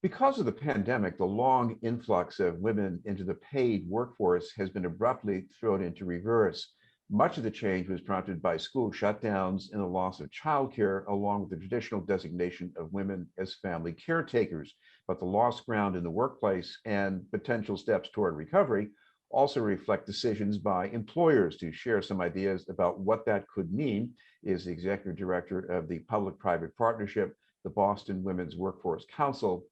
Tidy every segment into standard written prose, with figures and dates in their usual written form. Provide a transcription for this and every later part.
Because of the pandemic, the long influx of women into the paid workforce has been abruptly thrown into reverse. Much of the change was prompted by school shutdowns and the loss of childcare, along with the traditional designation of women as family caretakers. But the lost ground in the workplace and potential steps toward recovery also reflect decisions by employers. To share some ideas about what that could mean is the executive director of the public-private partnership, the Boston Women's Workforce Council,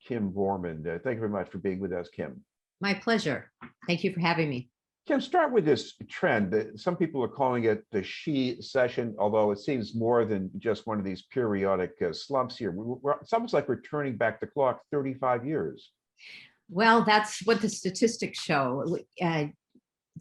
Kim Borman. Thank you very much for being with us, Kim. My pleasure. Thank you for having me. Kim, start with this trend. Some people are calling it the she session, although it seems more than just one of these periodic slumps here. It's almost like we're turning back the clock 35 years. Well, that's what the statistics show. The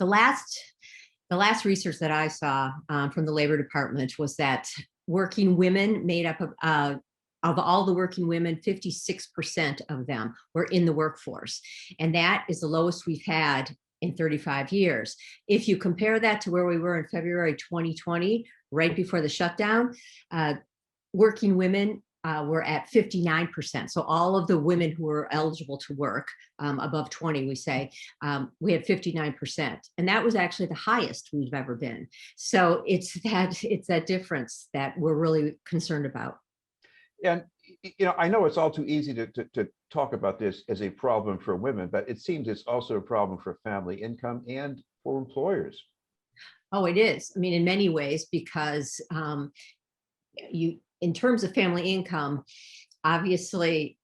last research that I saw from the Labor Department was that working women made up of all the working women, 56% of them were in the workforce. And that is the lowest we've had in 35 years. If you compare that to where we were in February 2020, right before the shutdown, working women were at 59%. So all of the women who were eligible to work above 20, we say, we had 59. And that was actually the highest we've ever been. So it's that difference that we're really concerned about. And I know it's all too easy to talk about this as a problem for women, but it seems it's also a problem for family income and for employers. Oh, it is. I mean, in many ways, because in terms of family income, obviously,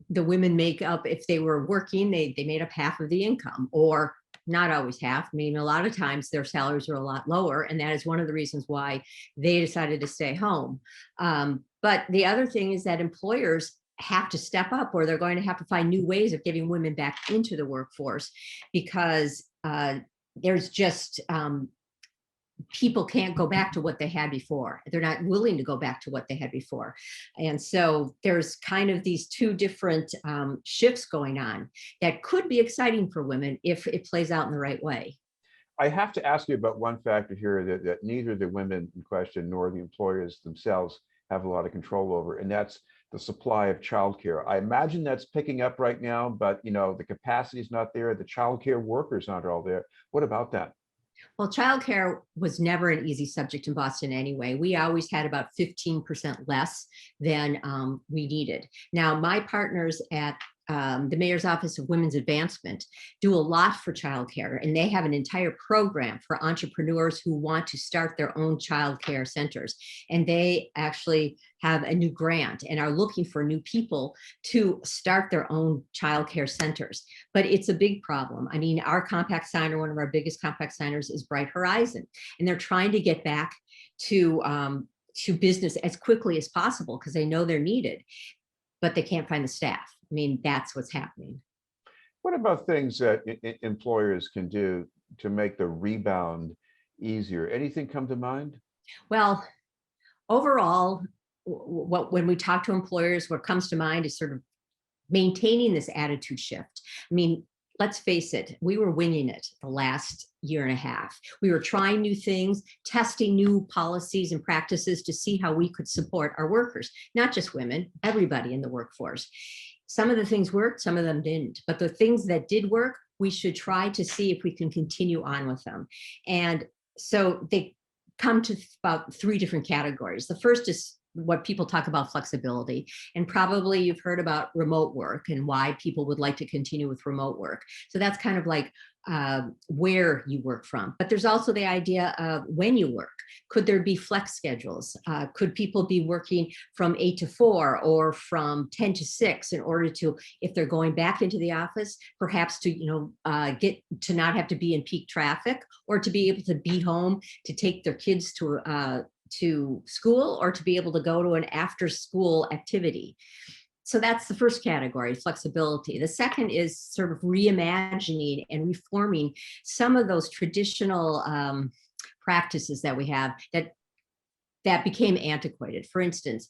the women make up, if they were working, they made up half of the income, or not always half. I mean, a lot of times their salaries are a lot lower, and that is one of the reasons why they decided to stay home. But the other thing is that employers have to step up, or they're going to have to find new ways of getting women back into the workforce, because there's just people can't go back to what they had before. They're not willing to go back to what they had before. And so there's kind of these two different shifts going on that could be exciting for women if it plays out in the right way. I have to ask you about one factor here that neither the women in question nor the employers themselves have a lot of control over, and that's the supply of childcare. I imagine that's picking up right now, but the capacity is not there. The childcare workers aren't all there. What about that? Well, childcare was never an easy subject in Boston anyway. We always had about 15% less than we needed. Now, my partners at the Mayor's Office of Women's Advancement do a lot for childcare, and they have an entire program for entrepreneurs who want to start their own childcare centers. And they actually have a new grant and are looking for new people to start their own childcare centers. But it's a big problem. I mean, our compact signer, one of our biggest compact signers, is Bright Horizon, and they're trying to get back to business as quickly as possible because they know they're needed, but they can't find the staff. I mean, that's what's happening. What about things that employers can do to make the rebound easier? Anything come to mind? Well, overall, when we talk to employers, what comes to mind is sort of maintaining this attitude shift. I mean, let's face it, we were winging it the last year and a half. We were trying new things, testing new policies and practices to see how we could support our workers, not just women, everybody in the workforce. Some of the things worked, some of them didn't. But the things that did work, we should try to see if we can continue on with them. And so they come to about three different categories. The first is what people talk about flexibility. And probably you've heard about remote work and why people would like to continue with remote work. So that's kind of like where you work from. But there's also the idea of when you work. Could there be flex schedules? Could people be working from 8 to 4 or from 10 to 6 in order to, if they're going back into the office, perhaps to, get to not have to be in peak traffic, or to be able to be home to take their kids to school, or to be able to go to an after school activity. So that's the first category, flexibility. The second is sort of reimagining and reforming some of those traditional practices that we have that became antiquated. For instance,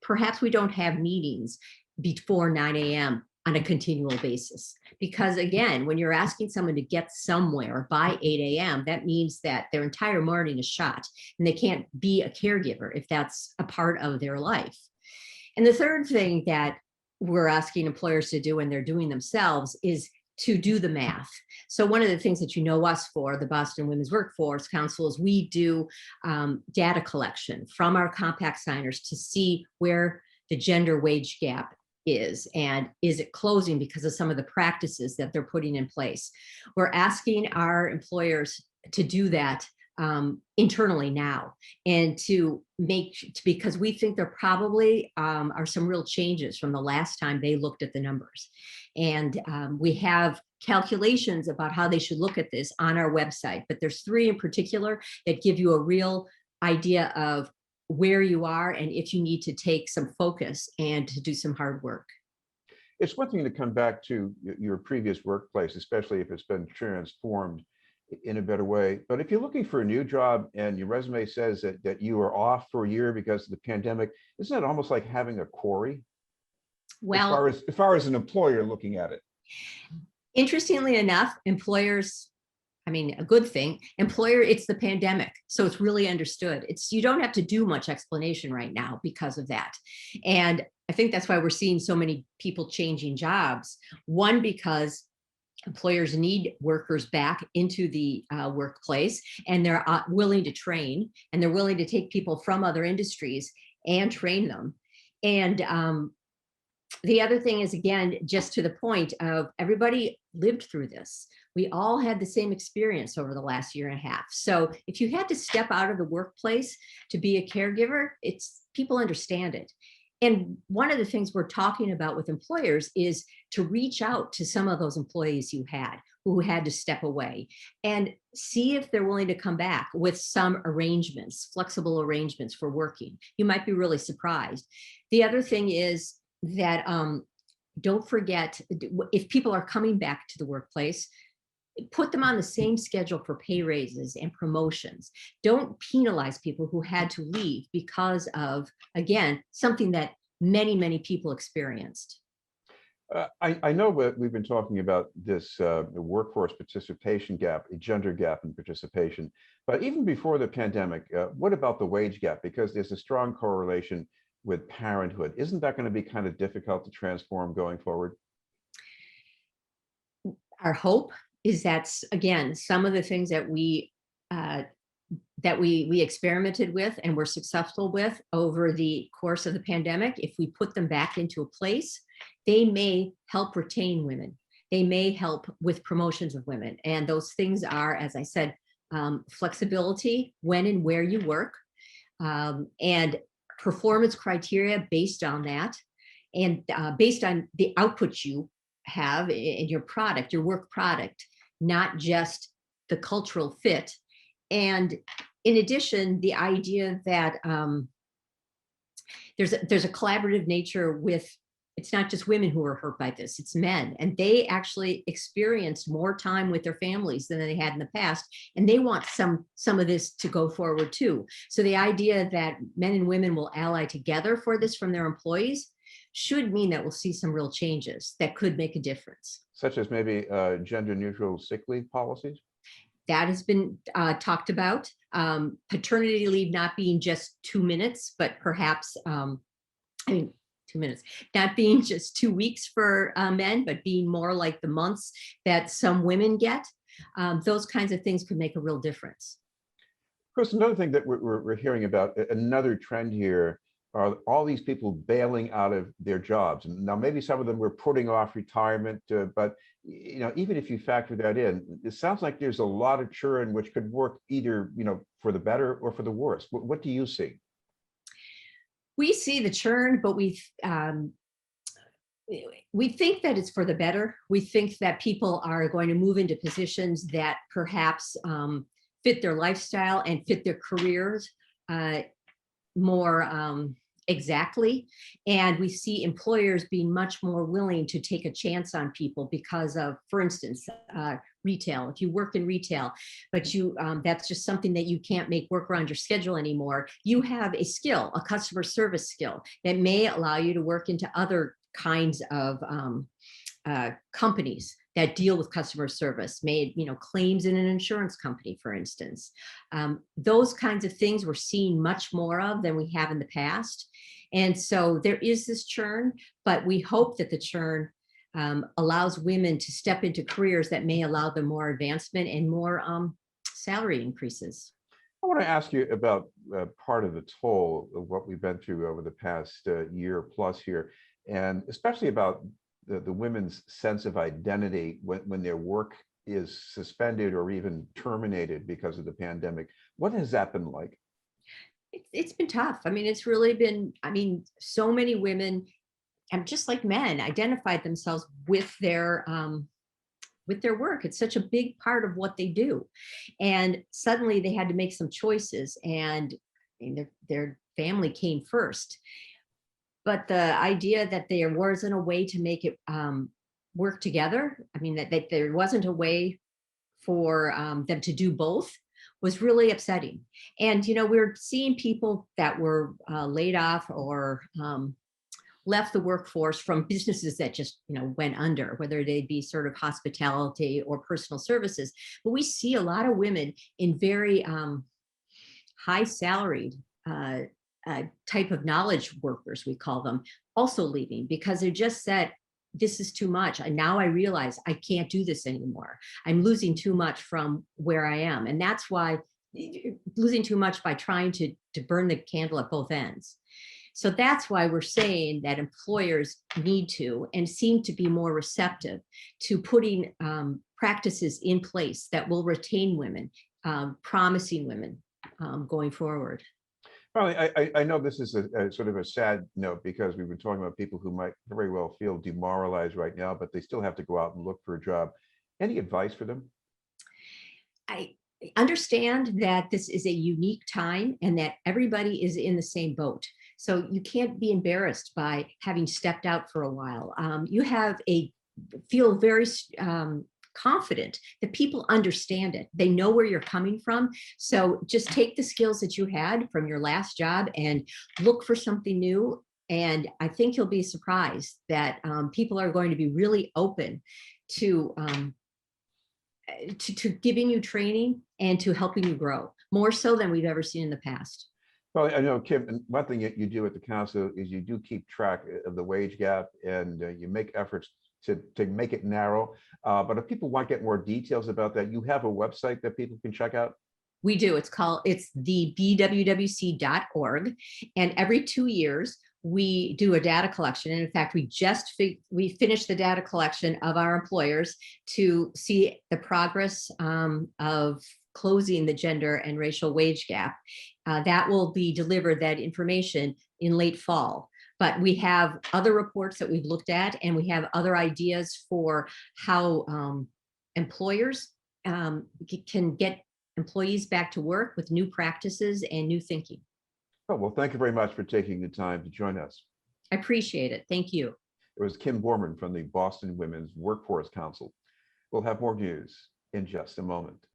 perhaps we don't have meetings before 9 a.m. on a continual basis. Because again, when you're asking someone to get somewhere by 8 a.m., that means that their entire morning is shot, and they can't be a caregiver if that's a part of their life. And the third thing that we're asking employers to do and they're doing themselves is to do the math. So one of the things that you know us for, the Boston Women's Workforce Council, is we do data collection from our compact signers to see where the gender wage gap is and is it closing because of some of the practices that they're putting in place. We're asking our employers to do that internally now, and to make, because we think there probably are some real changes from the last time they looked at the numbers. And we have calculations about how they should look at this on our website, but there's 3 in particular that give you a real idea of where you are and if you need to take some focus and to do some hard work. It's one thing to come back to your previous workplace, especially if it's been transformed in a better way. But if you're looking for a new job and your resume says that you are off for a year because of the pandemic, isn't that almost like having a quarry Well, as far as an employer looking at it? interestingly enough, employers, I mean, a good thing, employer, it's the pandemic. So it's really understood. It's, you don't have to do much explanation right now because of that. And I think that's why we're seeing so many people changing jobs. One, because employers need workers back into the workplace, and they're willing to train, and they're willing to take people from other industries and train them. And the other thing is, again, just to the point of everybody lived through this. We all had the same experience over the last year and a half. So if you had to step out of the workplace to be a caregiver, it's, people understand it. And one of the things we're talking about with employers is to reach out to some of those employees you had who had to step away and see if they're willing to come back with some arrangements, flexible arrangements for working. You might be really surprised. The other thing is that don't forget, if people are coming back to the workplace, put them on the same schedule for pay raises and promotions. Don't penalize people who had to leave because of, again, something that many, many people experienced. I know we've been talking about this the workforce participation gap, a gender gap in participation, but even before the pandemic, what about the wage gap? Because there's a strong correlation with parenthood. Isn't that going to be kind of difficult to transform going forward? Our hope is that, again, some of the things that we experimented with and were successful with over the course of the pandemic, if we put them back into a place, they may help retain women. They may help with promotions of women. And those things are, as I said, flexibility when and where you work, and performance criteria based on that, and based on the output you have in your product, your work product, not just the cultural fit. And in addition, the idea that there's a collaborative nature with, it's not just women who are hurt by this, it's men. And they actually experienced more time with their families than they had in the past. And they want some of this to go forward too. So the idea that men and women will ally together for this from their employees should mean that we'll see some real changes that could make a difference. Such as maybe gender neutral sick leave policies? That has been talked about. Paternity leave not being just 2 minutes, but perhaps, I mean, 2 minutes, not being just 2 weeks for men, but being more like the months that some women get. Those kinds of things could make a real difference. Of course, another thing that we're hearing about, another trend here, are all these people bailing out of their jobs. And now maybe some of them were putting off retirement, but you know, even if you factor that in, it sounds like there's a lot of churn which could work either, you know, for the better or for the worse. What do you see? We see the churn, but we think that it's for the better. We think that people are going to move into positions that perhaps fit their lifestyle and fit their careers more exactly. And we see employers being much more willing to take a chance on people because of, for instance, retail. If you work in retail, but you that's just something that you can't make work around your schedule anymore, you have a skill, a customer service skill that may allow you to work into other kinds of companies that deal with customer service, made, you know, claims in an insurance company, for instance. Those kinds of things we're seeing much more of than we have in the past. And so there is this churn, but we hope that the churn allows women to step into careers that may allow them more advancement and more salary increases. I want to ask you about part of the toll of what we've been through over the past year plus here, and especially about the women's sense of identity when their work is suspended or even terminated because of the pandemic. What has that been like? It's been tough. I mean, it's really been, I mean, so many women, and just like men, identified themselves with their work. It's such a big part of what they do. And suddenly they had to make some choices, and their family came first. But the idea that there wasn't a way to make it work together, I mean, that there wasn't a way for them to do both, was really upsetting. And, we're seeing people that were laid off or left the workforce from businesses that just went under, whether they'd be sort of hospitality or personal services. But we see a lot of women in very high salaried type of knowledge workers, we call them, also leaving because they just said, this is too much. And now I realize I can't do this anymore. I'm losing too much from where I am. And that's why losing too much by trying to burn the candle at both ends. So that's why we're saying that employers need to and seem to be more receptive to putting practices in place that will retain women, promising women going forward. Well, I know this is a sort of a sad note because we've been talking about people who might very well feel demoralized right now, but they still have to go out and look for a job. Any advice for them? I understand that this is a unique time and that everybody is in the same boat. So you can't be embarrassed by having stepped out for a while. You have feel very confident that people understand it. They know where you're coming from. So just take the skills that you had from your last job and look for something new. And I think you'll be surprised that people are going to be really open to giving you training and to helping you grow more so than we've ever seen in the past. Well, I know, Kim, and one thing that you do at the council is you do keep track of the wage gap and you make efforts to make it narrow. But if people want to get more details about that, you have a website that people can check out? We do. It's the bwwc.org. And every 2 years, we do a data collection. And in fact, we finished the data collection of our employers to see the progress of closing the gender and racial wage gap. That will be delivered, that information, in late fall. But we have other reports that we've looked at, and we have other ideas for how employers can get employees back to work with new practices and new thinking. Oh, well, thank you very much for taking the time to join us. I appreciate it. Thank you. It was Kim Borman from the Boston Women's Workforce Council. We'll have more news in just a moment.